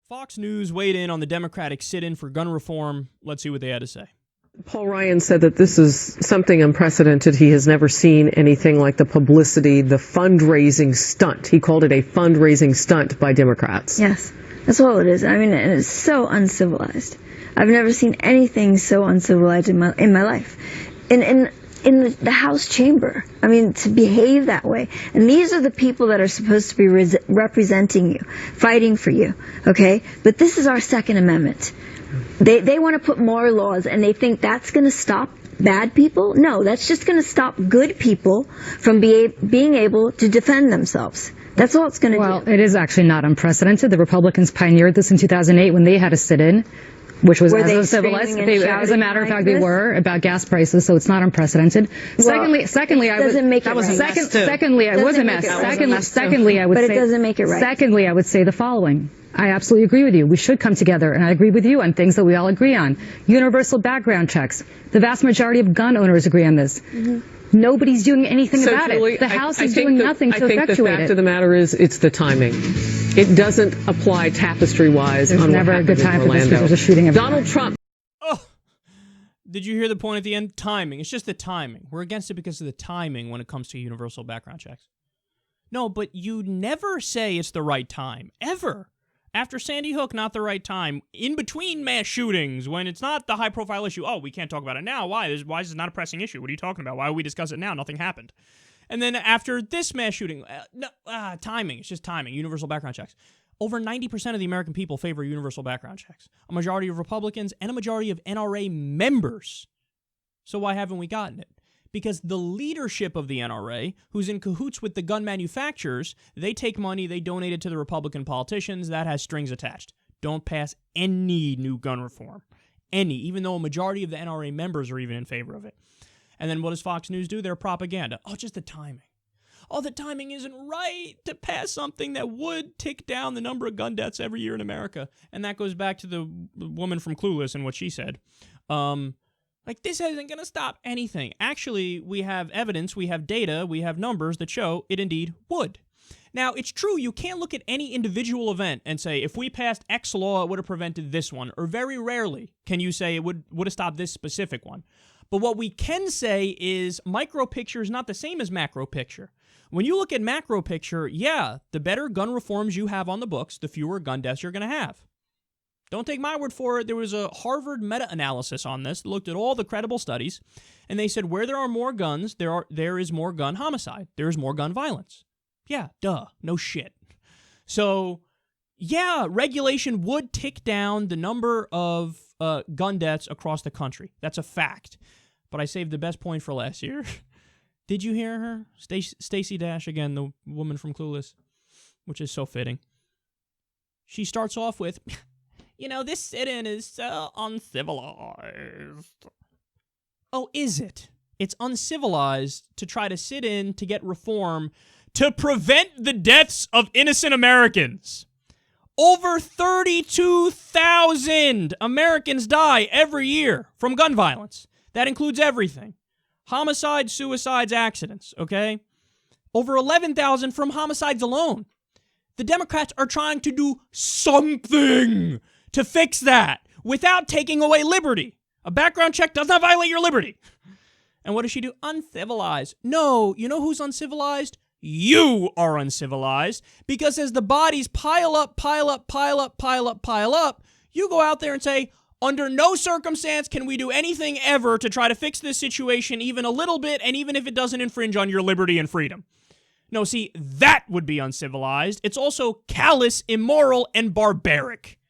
Fox News weighed in on the Democratic sit-in for gun reform. Let's see what they had to say. Paul Ryan said that this is something unprecedented. He has never seen anything like the publicity, the fundraising stunt. He called it a fundraising stunt by Democrats. Yes, that's all it is. I mean, and it's so uncivilized. I've never seen anything so uncivilized in my life. In the House chamber, I mean, to behave that way. And these are the people that are supposed to be representing you, fighting for you, okay? But this is our Second Amendment. They want to put more laws, and they think that's going to stop bad people? No, that's just going to stop good people from being able to defend themselves. That's all it's going to do. Well, it is actually not unprecedented. The Republicans pioneered this in 2008 when they had a sit-in, which was as uncivilized. As a matter of fact, they were about gas prices, so it's not unprecedented. Well, secondly, I would say the following. I absolutely agree with you. We should come together, and I agree with you on things that we all agree on. Universal background checks. The vast majority of gun owners agree on this. Mm-hmm. Nobody's doing anything about it. The House is doing nothing to effectuate it. I think the fact of the matter is it's the timing. It doesn't apply tapestry-wise on what happened in Orlando. There's never a good time for this because there's a shooting every Donald Trump. Oh, did you hear the point at the end? Timing. It's just the timing. We're against it because of the timing when it comes to universal background checks. No, but you never say it's the right time. Ever. After Sandy Hook, not the right time. In between mass shootings, when it's not the high-profile issue. Oh, we can't talk about it now. Why? Why is it not a pressing issue? What are you talking about? Why would we discuss it now? Nothing happened. And then after this mass shooting, timing. It's just timing. Universal background checks. Over 90% of the American people favor universal background checks. A majority of Republicans and a majority of NRA members. So why haven't we gotten it? Because the leadership of the NRA, who's in cahoots with the gun manufacturers, they take money, they donate it to the Republican politicians. That has strings attached. Don't pass any new gun reform. Any, even though a majority of the NRA members are even in favor of it. And then what does Fox News do? Their propaganda. Oh, just the timing. Oh, the timing isn't right to pass something that would tick down the number of gun deaths every year in America. And that goes back to the woman from Clueless and what she said. Like, this isn't going to stop anything. Actually, we have evidence, we have data, we have numbers that show it indeed would. Now, it's true, you can't look at any individual event and say, if we passed X law, it would have prevented this one. Or very rarely can you say it would have stopped this specific one. But what we can say is micro picture is not the same as macro picture. When you look at macro picture, yeah, the better gun reforms you have on the books, the fewer gun deaths you're going to have. Don't take my word for it. There was a Harvard meta-analysis on this that looked at all the credible studies, and they said where there are more guns, there is more gun homicide. There is more gun violence. Yeah, duh. No shit. So, yeah, regulation would tick down the number of gun deaths across the country. That's a fact. But I saved the best point for last year. Did you hear her? Stacey Dash, again, the woman from Clueless, which is so fitting. She starts off with... You know, this sit-in is so uncivilized. Oh, is it? It's uncivilized to try to sit in to get reform to prevent the deaths of innocent Americans. Over 32,000 Americans die every year from gun violence. That includes everything. Homicides, suicides, accidents, okay? Over 11,000 from homicides alone. The Democrats are trying to do something to fix that without taking away liberty. A background check does not violate your liberty. And what does she do? Uncivilized. No, you know who's uncivilized? You are uncivilized, because as the bodies pile up, you go out there and say, under no circumstance can we do anything ever to try to fix this situation even a little bit, and even if it doesn't infringe on your liberty and freedom. No, see, that would be uncivilized. It's also callous, immoral, and barbaric.